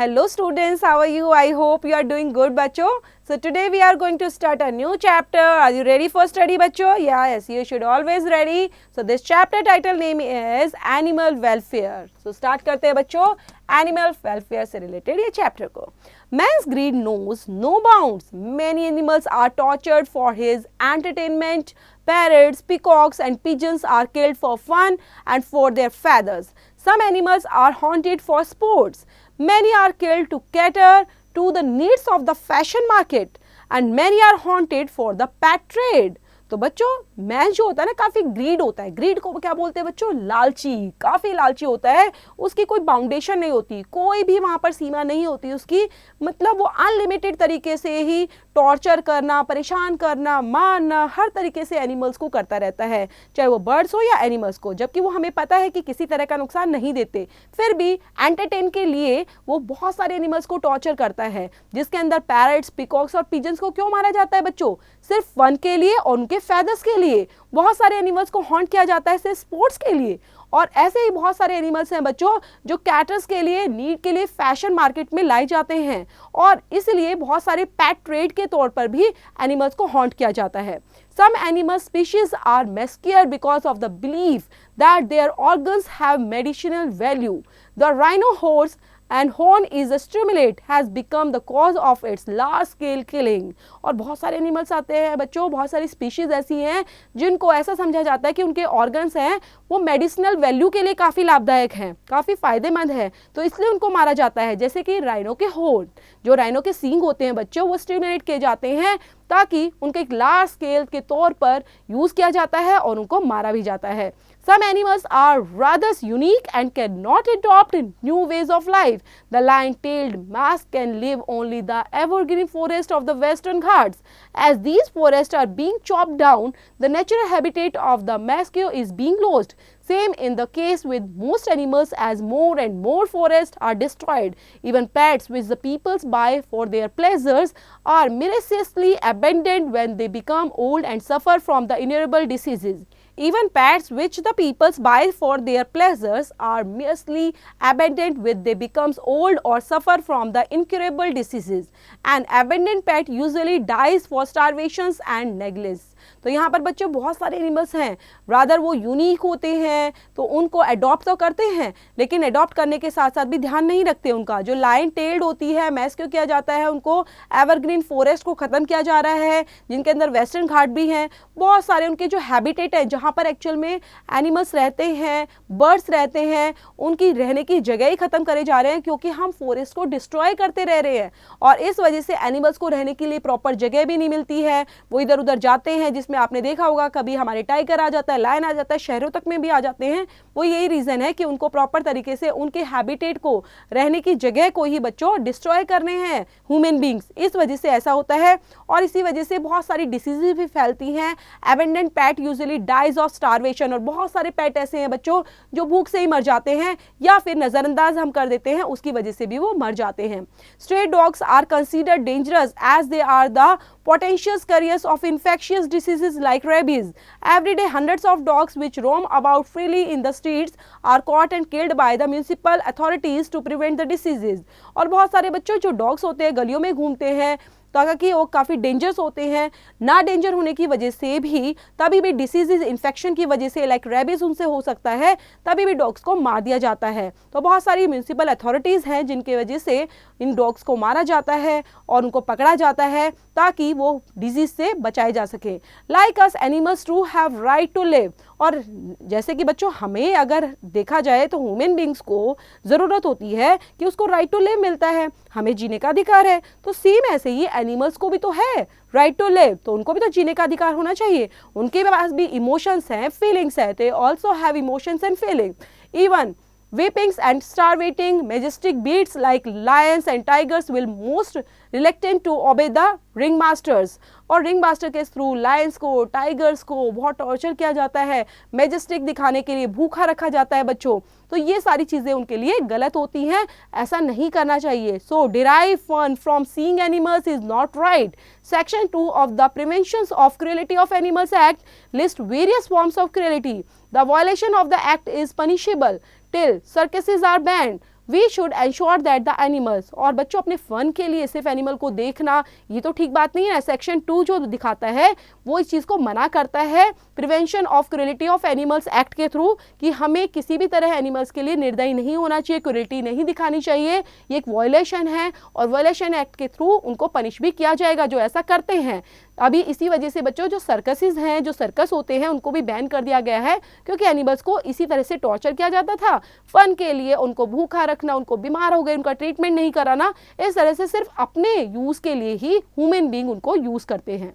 Hello students, how are you? I hope you are doing good बच्चों. So today we are going to start a new chapter. Are you ready for study बच्चों? Yes, you should always ready. So this chapter title name is Animal Welfare. So start करते हैं बच्चों Animal Welfare से related ये chapter को. Man's greed knows no bounds. Many animals are tortured for his entertainment. Parrots, peacocks and pigeons are killed for fun and for their feathers. Some animals are hunted for sports. Many are killed to cater to the needs of the fashion market and many are hunted for the pet trade. तो बच्चों man जो होता है ना काफ़ी grid होता है. Grid को क्या बोलते हैं बच्चों? लालची. काफ़ी लालची होता है. उसकी कोई बाउंडेशन नहीं होती, कोई भी वहाँ पर सीमा नहीं होती उसकी. मतलब वो अनलिमिटेड तरीके से ही टॉर्चर करना, परेशान करना, मारना, हर तरीके से एनिमल्स को करता रहता है, चाहे वो बर्ड्स हो या एनिमल्स को. जबकि वो हमें पता है कि किसी तरह का नुकसान नहीं देते, फिर भी एंटरटेन के लिए वो बहुत सारे एनिमल्स को टॉर्चर करता है. जिसके अंदर पैरट्स, पिकॉक्स और पिजन्स को क्यों मारा जाता है बच्चों? सिर्फ फन के लिए और उनके फेदर्स के लिए. बहुत सारे एनिमल्स को हॉन्ट किया जाता है सिर्फ स्पोर्ट्स के लिए. और ऐसे ही बहुत सारे एनिमल्स हैं बच्चों जो कैटर्स के लिए, नीड के लिए फैशन मार्केट में लाए जाते हैं और इसलिए बहुत सारे पेट ट्रेड के तौर पर भी एनिमल्स को हॉन्ट किया जाता है. Some animal species are massacred because of the belief that their organs have medicinal value. The rhino horse and horn is a stimulant has become the cause of its large scale killing. और बहुत सारे animals आते हैं बच्चों, बहुत सारी species ऐसी हैं जिनको ऐसा समझा जाता है कि उनके ऑर्गन्स हैं वो मेडिसिनल वैल्यू के लिए काफ़ी लाभदायक हैं, काफ़ी फायदेमंद है, तो इसलिए उनको मारा जाता है. जैसे कि राइनो के हॉर्न, जो राइनो के सींग होते हैं बच्चों, वो स्टिमुलेट किए जाते हैं ताकि उनके एक लार्ज स्केल के तौर पर यूज़ किया जाता है और उनको मारा भी जाता है. Some animals are rather unique and cannot adopt new ways of life. The lion-tailed mask can live only the evergreen forest of the Western Ghats. As these forests are being chopped down, the natural habitat of the mask is being lost. Same in the case with most animals as more and more forests are destroyed. Even pets which the peoples buy for their pleasures are mercilessly abandoned when they become old and suffer from the innumerable diseases. Even pets which the peoples buy for their pleasures are merely abandoned when they becomes old or suffer from the incurable diseases. An abandoned pet usually dies for starvation and neglect. तो यहाँ पर बच्चों बहुत सारे animals हैं, rather वो unique होते हैं तो उनको अडॉप्ट तो करते हैं, लेकिन अडॉप्ट करने के साथ साथ भी ध्यान नहीं रखते उनका. जो लायन टेल्ड होती है मैस क्यों किया जाता है, उनको एवरग्रीन फॉरेस्ट को ख़त्म किया जा रहा है जिनके अंदर वेस्टर्न घाट भी हैं. बहुत सारे उनके जो हैबिटेट हैं जहाँ पर एक्चुअल में एनिमल्स रहते हैं, बर्ड्स रहते हैं, उनकी रहने की जगह ही ख़त्म करे जा रहे हैं क्योंकि हम फॉरेस्ट को डिस्ट्रॉय करते रह रहे हैं. और इस वजह से एनिमल्स को रहने के लिए प्रॉपर जगह भी नहीं मिलती है, वो इधर उधर जाते हैं. जिसमें आपने देखा होगा कभी हमारे टाइगर आ जाता है, लायन आ जाता है, शहरों तक में भी आ जाते हैं. वो यही रीज़न है कि उनको प्रॉपर तरीके से उनके हैबिटेट को, रहने की जगह को ही बच्चों डिस्ट्रॉय करने हैं ह्यूमन बींग्स. इस वजह से ऐसा होता है और इसी वजह से बहुत सारी डिसीजेज भी फैलती हैं. Abandoned pet usually dies of starvation, और बहुत सारे पैट ऐसे हैं बच्चों जो भूख से ही मर जाते हैं या फिर नज़रअंदाज हम कर देते हैं, उसकी वजह से भी वो मर जाते हैं. Stray dogs are considered dangerous as they are the potential carriers of infectious diseases like rabies. Every day, hundreds of dogs which roam about freely in the streets are caught and killed by the municipal authorities to prevent the diseases. और बहुत सारे बच्चों जो dogs होते हैं गलियों में घूमते हैं ताकि वो काफ़ी डेंजरस होते हैं, ना डेंजर होने की वजह से भी तभी भी डिसीजेज, इन्फेक्शन की वजह से लाइक रेबीज उनसे हो सकता है, तभी भी डॉग्स को मार दिया जाता है. तो बहुत सारी म्यूनिसिपल अथॉरिटीज़ हैं जिनके वजह से इन डॉग्स को मारा जाता है और उनको पकड़ा जाता है ताकि वो डिजीज से बचाए जा सके. Like us animals to have right to live. और जैसे कि बच्चों हमें अगर देखा जाए तो ह्यूमन बींग्स को ज़रूरत होती है कि उसको राइट टू लिव मिलता है, हमें जीने का अधिकार है. तो सेम ऐसे ही एनिमल्स को भी तो है राइट टू लिव, तो उनको भी तो जीने का अधिकार होना चाहिए. उनके पास भी इमोशंस हैं, फीलिंग्स हैं. They also have emotions and feeling. Even weepings and starvating majestic beasts like lions and tigers will most reluctant to obey the ringmasters. और रिंग मास्टर के थ्रू लायंस को, टाइगर्स को बहुत टॉर्चर किया जाता है, मैजेस्टिक दिखाने के लिए भूखा रखा जाता है बच्चों. तो ये सारी चीज़ें उनके लिए गलत होती हैं, ऐसा नहीं करना चाहिए. So derive fun from seeing animals is not right. Section 2 of the prevention of cruelty of animals act list various forms of cruelty. The violation of the act is punishable till circuses are banned. We should ensure that the animals, और बच्चों अपने fun के लिए सिर्फ animal को देखना ये तो ठीक बात नहीं है। सेक्शन 2 जो दिखाता है वो इस चीज़ को मना करता है prevention of क्रूरलिटी of animals act के थ्रू, कि हमें किसी भी तरह एनिमल्स के लिए निर्दयी नहीं होना चाहिए, क्रूरलिटी नहीं दिखानी चाहिए, ये एक वायलेशन है और वायलेशन एक्ट के थ्रू उनको पनिश भी किया जाएगा जो ऐसा करते हैं। अभी इसी वजह से बच्चों जो सर्कसेस हैं, जो सर्कस होते हैं, उनको भी बैन कर दिया गया है, क्योंकि एनिमल्स को इसी तरह से टॉर्चर किया जाता था फन के लिए, उनको भूखा रखना, उनको बीमार हो गए उनका ट्रीटमेंट नहीं कराना, इस तरह से सिर्फ अपने यूज के लिए ही ह्यूमन बीइंग उनको यूज करते हैं।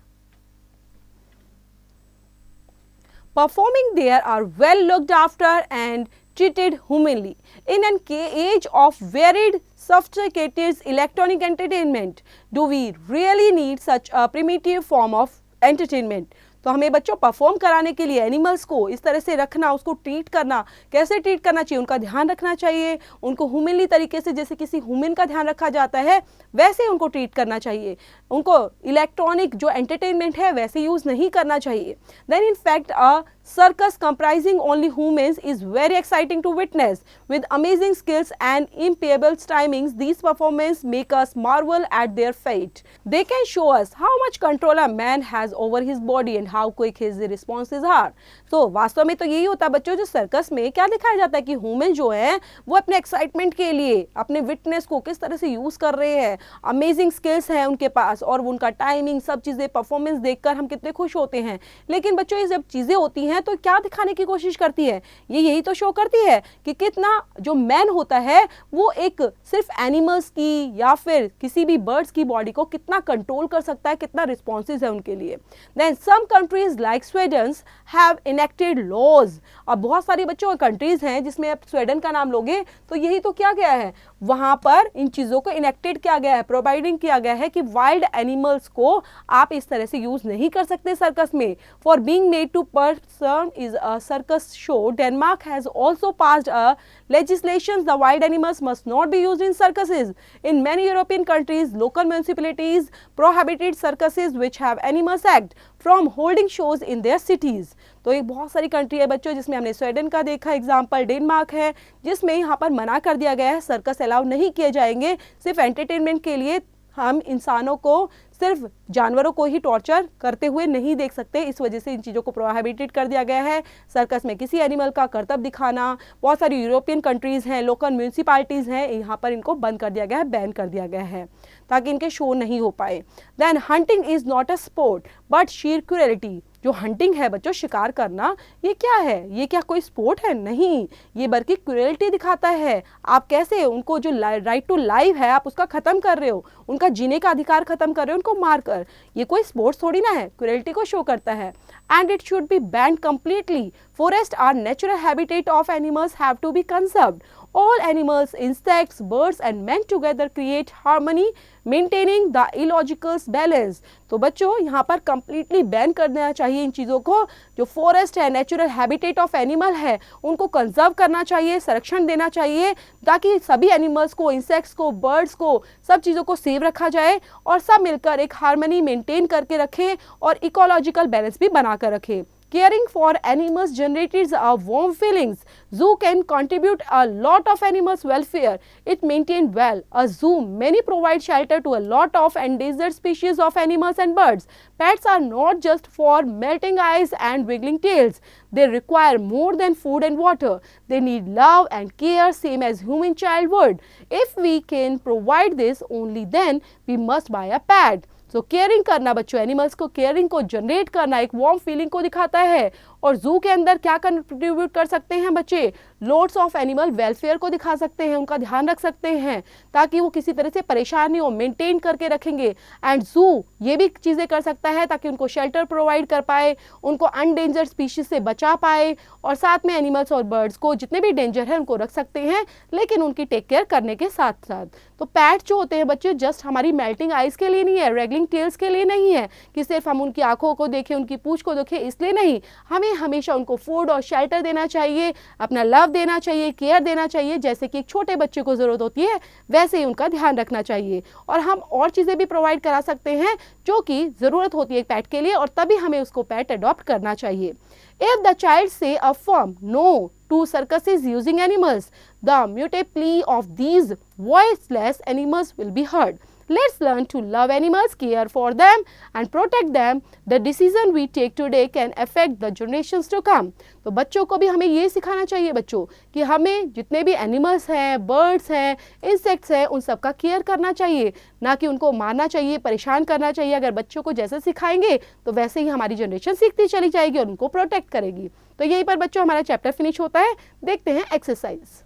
Performing there are well looked after and treated humanly. In an age of varied, sophisticated electronic entertainment, do we really need such a primitive form of entertainment? तो हमें बच्चों perform कराने के लिए animals को इस तरह से रखना, उसको ट्रीट करना, कैसे ट्रीट करना चाहिए, उनका ध्यान रखना चाहिए, उनको ह्यूमनली तरीके से, जैसे किसी ह्यूमन का ध्यान रखा जाता है वैसे उनको ट्रीट करना चाहिए, उनको इलेक्ट्रॉनिक जो एंटरटेनमेंट है वैसे यूज़ नहीं करना चाहिए। Then in fact a circus comprising only humans is very exciting to witness. With amazing skills and impeccable timings, these performances make us marvel at their fate. They can show us how much control a man has over his body and how quick his responses are. तो वास्तव में तो यही होता है बच्चों, जो circus में क्या दिखाया जाता है कि ह्यूमन जो है वो अपने एक्साइटमेंट के लिए अपने विटनेस को किस तरह से यूज़ कर रहे हैं, अमेजिंग स्किल्स हैं उनके पास और उनका टाइमिंग सब चीज़ें परफॉर्मेंस देखकर हम कितने खुश होते हैं। लेकिन बच्चों ये जब चीज़ें होती हैं तो क्या दिखाने की कोशिश करती है, ये यही तो शो करती है कि कितना जो मैन होता है वो एक सिर्फ एनिमल्स की या फिर किसी भी बर्ड्स की बॉडी को कितना कंट्रोल कर सकता है, कितना रिस्पॉन्सिव है उनके लिए। Then some countries like Sweden have enacted laws. अब बहुत सारी बच्चों कंट्रीज हैं जिसमें आप स्वीडन का नाम लोगे तो यही तो क्या गया है, वहां पर इन चीज़ों को इनेक्टेड किया गया है, प्रोवाइडिंग किया गया है कि वाइल्ड एनिमल्स को आप इस तरह से यूज़ नहीं कर सकते सर्कस में। For being made to person is a circus show, Denmark has also passed a legislation the wild animals must not be used in circuses. In many European countries, local municipalities prohibited circuses which have animals act from holding shows in their cities. तो एक बहुत सारी country है बच्चों जिसमें हमने Sweden का देखा एग्जाम्पल, डेनमार्क है जिसमें यहाँ पर मना कर दिया गया है, सर्कस अलाउ नहीं किए जाएंगे, सिर्फ एंटरटेनमेंट के लिए हम इंसानों को सिर्फ जानवरों को ही टॉर्चर करते हुए नहीं देख सकते, इस वजह से इन चीज़ों को प्रोहिबिटेड कर दिया गया है। सर्कस में किसी एनिमल का करतब दिखाना, बहुत सारी यूरोपियन कंट्रीज़ हैं, लोकल म्यूनसिपालिटीज़ हैं, यहाँ पर इनको बंद कर दिया गया है, बैन कर दिया गया है ताकि इनके शो नहीं हो पाए। Then hunting is not a sport but sheer cruelty. जो हंटिंग है बच्चों, शिकार करना, ये क्या है, ये क्या कोई स्पोर्ट है? नहीं, ये बल्कि क्रूरलिटी दिखाता है। आप कैसे उनको जो राइट टू लाइफ है आप उसका ख़त्म कर रहे हो, उनका जीने का अधिकार ख़त्म कर रहे हो उनको मारकर, ये कोई स्पोर्ट्स थोड़ी ना है, क्रूरलिटी को शो करता है। And it should be banned completely. Forest are natural habitat of animals have to be conserved. All animals, insects, birds and men together create harmony, maintaining the ecological balance. तो बच्चों यहाँ पर completely बैन कर देना चाहिए इन चीज़ों को। जो फॉरेस्ट है, नेचुरल हैबिटेट ऑफ एनिमल है, उनको कंजर्व करना चाहिए, संरक्षण देना चाहिए ताकि सभी एनिमल्स को, इंसेक्ट्स को, बर्ड्स को, सब चीज़ों को सेव रखा जाए और सब मिलकर एक हार्मनी मेंटेन करके रखें और इकोलॉजिकल बैलेंस भी बना कर रखें। Caring for animals generates a warm feelings. Zoo can contribute a lot of animals' welfare. It maintained well. A zoo many provide shelter to a lot of endangered species of animals and birds. Pets are not just for melting eyes and wiggling tails. They require more than food and water. They need love and care, same as human child would. If we can provide this, only then we must buy a pet. तो caring करना बच्चों, animals को caring को generate करना एक warm feeling को दिखाता है। और जू के अंदर क्या कंट्रीब्यूट कर सकते हैं बच्चे, लॉट्स ऑफ एनिमल वेलफेयर को दिखा सकते हैं, उनका ध्यान रख सकते हैं ताकि वो किसी तरह से परेशान नहीं हो, मेंटेन करके रखेंगे। एंड जू ये भी चीज़ें कर सकता है ताकि उनको शेल्टर प्रोवाइड कर पाए, उनको अनडेंजर्ड स्पीशीज से बचा पाए और साथ में एनिमल्स और बर्ड्स को जितने भी डेंजर है उनको रख सकते हैं, लेकिन उनकी टेक केयर करने के साथ साथ। तो पैट जो होते हैं बच्चे जस्ट हमारी मेल्टिंग आइज के लिए नहीं है, रेगलिंग टेल्स के लिए नहीं है कि सिर्फ हम उनकी आंखों को देखें, उनकी पूंछ को देखें, इसलिए नहीं, हमें हमेशा उनको फूड और शेल्टर देना चाहिए, अपना लव देना चाहिए, केयर देना चाहिए, जैसे कि एक छोटे बच्चे को ज़रूरत होती है वैसे ही उनका ध्यान रखना चाहिए। और हम और चीज़ें भी प्रोवाइड करा सकते हैं जो कि ज़रूरत होती है एक पैट के लिए, और तभी हमें उसको पैट अडॉप्ट करना चाहिए। If the child say a firm no to circuses using animals, the mute plea of these voiceless animals will be heard. Let's learn to love animals, care for them and protect them. The decision we take today can affect the generations to come. तो बच्चों को भी हमें ये सिखाना चाहिए बच्चों कि हमें जितने भी एनिमल्स हैं, बर्ड्स हैं, इंसेक्ट्स हैं, उन सब का केयर करना चाहिए, ना कि उनको मारना चाहिए, परेशान करना चाहिए। अगर बच्चों को जैसे सिखाएंगे तो वैसे ही हमारी जनरेशन सीखती चली जाएगी और उनको प्रोटेक्ट करेगी। तो यहीं पर बच्चों हमारा चैप्टर फिनिश होता है। देखते हैं एक्सरसाइज।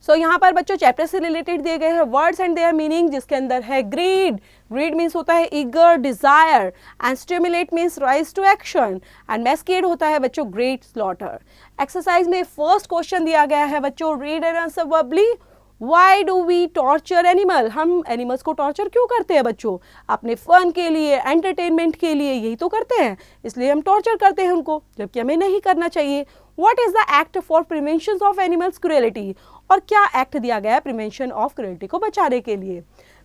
सो यहाँ पर बच्चों चैप्टर से रिलेटेड दिए गए हैं वर्ड्स एंड देयर मीनिंग, जिसके अंदर है ग्रीड। ग्रीड मीन्स होता है eager, desire, and stimulate means rise to action, and masked होता है बच्चों ग्रेट स्लॉटर। एक्सरसाइज में फर्स्ट क्वेश्चन दिया गया है बच्चों, read and answer verbally. Why do we torture animal? हम एनिमल्स को टॉर्चर क्यों करते हैं बच्चों? अपने फन के लिए, एंटरटेनमेंट के लिए, यही तो करते हैं, इसलिए हम टॉर्चर करते हैं उनको, जबकि हमें नहीं करना चाहिए। What is the act for prevention of animals cruelty? और क्या एक्ट दिया गया है प्रिवेंशन ऑफ क्रूएल्टी को बचाने के लिए?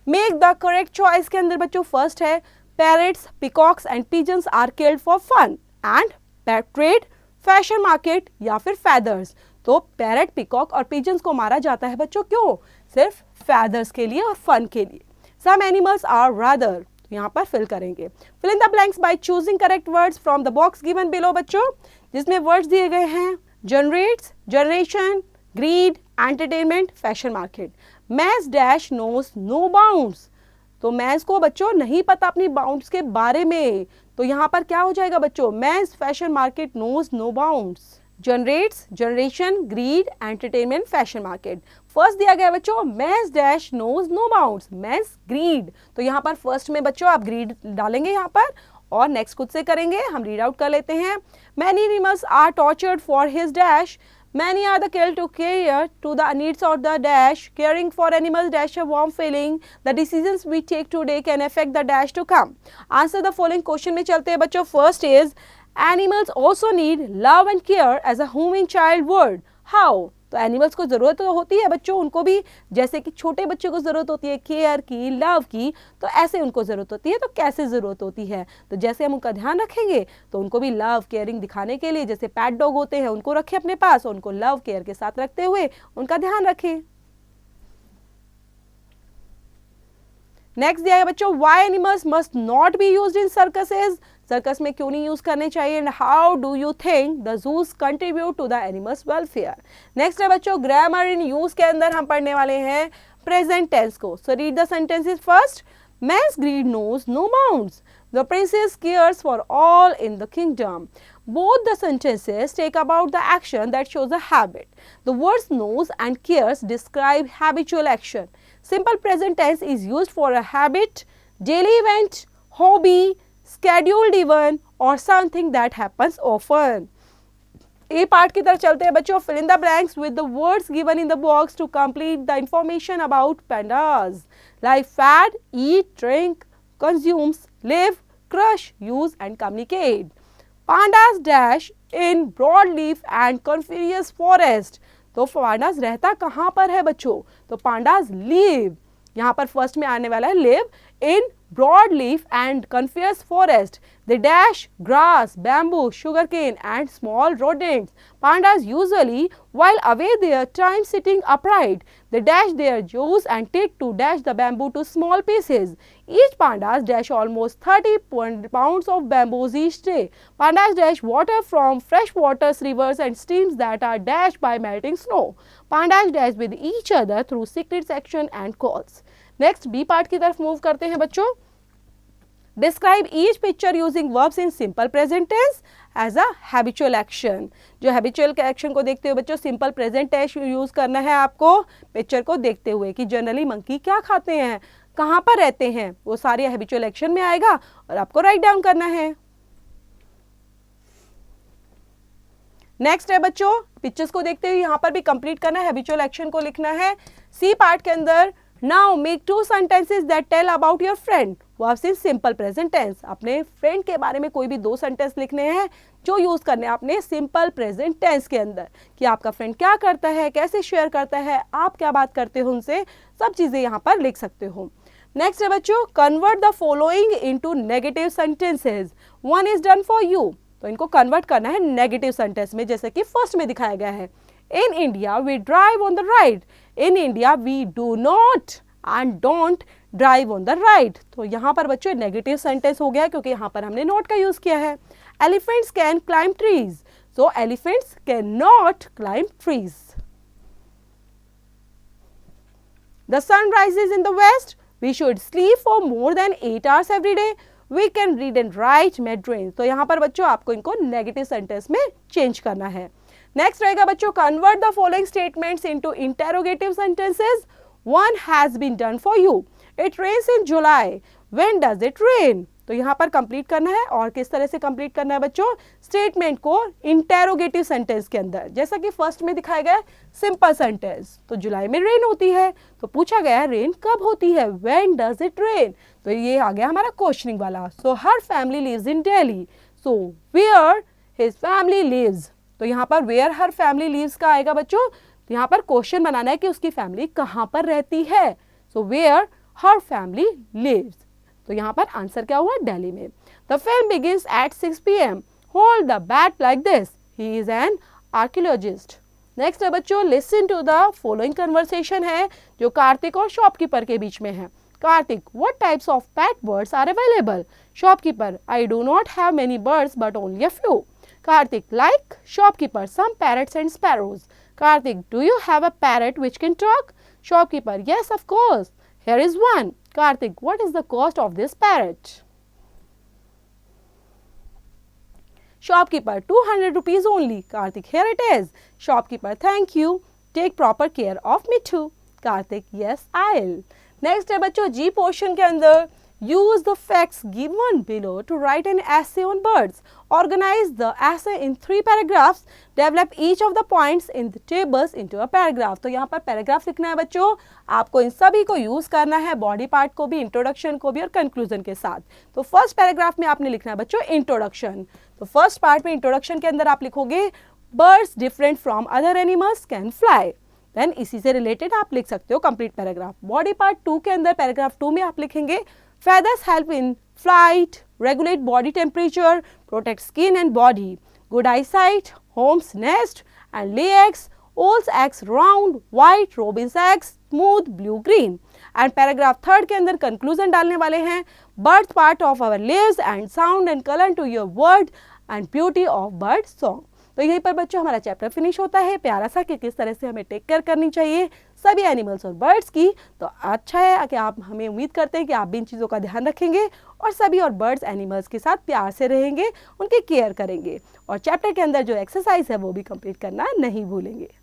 मेक द करेक्ट चॉइस के अंदर बच्चों फर्स्ट है parrots, peacocks and pigeons are killed for fun and trade, fashion market या फिर फैदर्स। तो पैरट, पिकॉक और पिजन्स को मारा जाता है बच्चों क्यों? सिर्फ फैदर्स के लिए और फन के लिए। सम एनिमल्स आर रादर, यहाँ पर फिल करेंगे। Fill in the blanks by choosing correct words from the box given below बच्चों, जिसमें वर्ड्स दिए गए हैं generates, generation, greed, entertainment, fashion market. Mass dash knows no bounds, तो मैस को बच्चों नहीं पता अपनी बाउंड्स के बारे में, तो यहाँ पर क्या हो जाएगा बच्चों? Mass fashion market knows no bounds. Generates, generation, greed, entertainment, fashion market. First दिया गया बच्चों mass dash knows no bounds, mass greed, तो यहाँ पर फर्स्ट में बच्चों आप ग्रीड डालेंगे यहाँ पर और नेक्स्ट खुद से करेंगे। हम रीड आउट कर लेते हैं। Many animals are tortured for his dash, many are the killed to care to the needs of the dash, caring for animals dash a warm feeling, the decisions we take today can affect the dash to come. Answer the following question में चलते हैं बच्चों। First is animals also need love and care as a human child would. How? तो animals को ज़रूरत तो होती है बच्चों, उनको भी जैसे कि छोटे बच्चों को ज़रूरत होती है केयर की, लव की, तो ऐसे उनको ज़रूरत होती है। तो कैसे ज़रूरत होती है? तो जैसे हम उनका ध्यान रखेंगे तो उनको भी लव केयरिंग दिखाने के लिए, जैसे पैट डॉग होते हैं उनको रखें अपने पास और उनको लव केयर के साथ रखते हुए उनका ध्यान रखें। नेक्स्ट दिया है बच्चों why animals must not be used in circuses, circus में क्यों नहीं यूज करने चाहिए, and how do you think the zoos contribute to the animals welfare. Next है बच्चों ग्रामर इन यूज के अंदर हम पढ़ने वाले हैं प्रेजेंट टेंस को। So read the sentences first. Man's greed knows no bounds. The princess cares for all in the kingdom. Both the sentences take about the action that shows a habit. The words knows and cares describe habitual action. Simple present tense is used for a habit, daily event, hobby, scheduled event or something that happens often. A part की तरफ चलते हैं बच्चों। Fill in the blanks with the words given in the box to complete the information about pandas. Like fat, eat, drink, consumes, live, crush, use and communicate. Pandas dash in broadleaf and coniferous forest. तो pandas रहता कहाँ पर है बच्चों? तो pandas live, यहाँ पर first में आने वाला है live in broadleaf and coniferous forest. They dash grass, bamboo, sugarcane and small rodents. Pandas usually while away their time sitting upright. They dash their jaws and take to dash the bamboo to small pieces. Each pandas dash almost 30 pounds of bamboos each day. Pandas dash water from fresh waters, rivers and streams that are dashed by melting snow. Pandas dash with each other through secret section and calls. Next B part की तरफ move करते हैं बच्चों। Describe each picture using verbs in simple present tense as a habitual action. जो habitual action को देखते हुए बच्चों simple present tense यूज करना है आपको पिक्चर को देखते हुए कि जनरली मंकी क्या खाते हैं, कहाँ पर रहते हैं, वो सारी habitual action में आएगा और आपको राइट डाउन करना है। नेक्स्ट है बच्चों पिक्चर्स को देखते हुए यहाँ पर भी कंप्लीट करना है, हैबिचुअल एक्शन को लिखना है। सी पार्ट के अंदर now make 2 sentences that tell about your friend verbs in simple present tense. अपने फ्रेंड के बारे में कोई भी 2 सेंटेंस लिखने हैं जो यूज करने हैं अपने सिंपल प्रेजेंट टेंस के अंदर कि आपका फ्रेंड क्या करता है, कैसे शेयर करता है, आप क्या बात करते हो उनसे, सब चीजें यहाँ पर लिख सकते हो। नेक्स्ट है बच्चों convert the following into negative sentences. 1 is done for you। तो इनको कन्वर्ट करना है नेगेटिव सेंटेंस में, जैसे कि फर्स्ट में दिखाया गया है। In India we drive on the right, in India we do not and don't drive on the right. तो यहाँ पर बच्चों नेगेटिव सेंटेंस हो गया क्योंकि यहाँ पर हमने नॉट का यूज किया है। Elephants can climb trees, so elephants can not climb trees. The sun rises in the west, we should sleep for more than 8 hours every day, we can read and write made dreams. तो यहाँ पर बच्चों आपको इनको negative sentence में change करना है। Next रहेगा बच्चों, convert the following statements into interrogative sentences. One has been done for you. It rains in July. When does it rain? तो यहाँ पर कंप्लीट करना है। और किस तरह से कंप्लीट करना है बच्चों, स्टेटमेंट को इंटेरोगेटिव सेंटेंस के अंदर। जैसा कि फर्स्ट में दिखाया गया सिंपल सेंटेंस, तो जुलाई में रेन होती है, तो पूछा गया रेन कब होती है, व्हेन डज इट रेन। तो ये आ गया हमारा क्वेश्चनिंग वाला। So her family lives in Delhi, so where his family lives. तो यहाँ पर वेयर हर फैमिली लिव्स का आएगा बच्चों, तो यहाँ पर क्वेश्चन बनाना है कि उसकी फैमिली कहाँ पर रहती है। So where her family lives. तो यहाँ पर आंसर क्या हुआ, दिल्ली में। The film begins at 6 PM, hold the bat like this, he is an archaeologist. Next है बच्चों, listen to the following conversation है जो कार्तिक और शॉपकीपर के बीच में है। Karthik, what types of pet birds are available. Shopkeeper, I do not have many birds but only a few. Karthik, like shopkeeper, some parrots and sparrows. Karthik, do you have a parrot which can talk? Shopkeeper, yes, of course. Here is one. Karthik, what is the cost of this parrot? Shopkeeper, 200 rupees only. Karthik, here it is. Shopkeeper, thank you. Take proper care of me too. Karthik, yes, I'll. Next है बच्चों जी portion के अंदर, use the facts given below to write an essay on birds. Organize the essay in 3 paragraphs. Develop each of the points in the tables into a paragraph. तो यहाँ पर paragraph लिखना है बच्चों, आपको इन सभी को यूज करना है, बॉडी पार्ट को भी, इंट्रोडक्शन को भी और कंक्लूजन के साथ। तो फर्स्ट पैराग्राफ में आपने लिखना है बच्चों इंट्रोडक्शन। तो फर्स्ट पार्ट में इंट्रोडक्शन के अंदर आप लिखोगे birds different from other animals can fly. Then इसी से रिलेटेड आप लिख सकते हो कंप्लीट पैराग्राफ। बॉडी पार्ट 2 के अंदर पैराग्राफ 2 में आप लिखेंगे feathers help in flight, regulate body temperature, protect skin and body, good eyesight, homes nest and lay eggs, owl's eggs round, white, robin's eggs smooth, blue, green। and paragraph 3 के अंदर conclusion डालने वाले हैं, birth part of our lives and sound and color to your word and beauty of bird song। तो यहीं पर बच्चों हमारा चैप्टर फिनिश होता है, प्यारा सा कि किस तरह से हमें टेक केयर करनी चाहिए सभी एनिमल्स और बर्ड्स की। तो अच्छा है कि आप, हमें उम्मीद करते हैं कि आप भी इन चीज़ों का ध्यान रखेंगे और सभी और बर्ड्स एनिमल्स के साथ प्यार से रहेंगे, उनकी केयर करेंगे और चैप्टर के अंदर जो एक्सरसाइज है वो भी कंप्लीट करना नहीं भूलेंगे।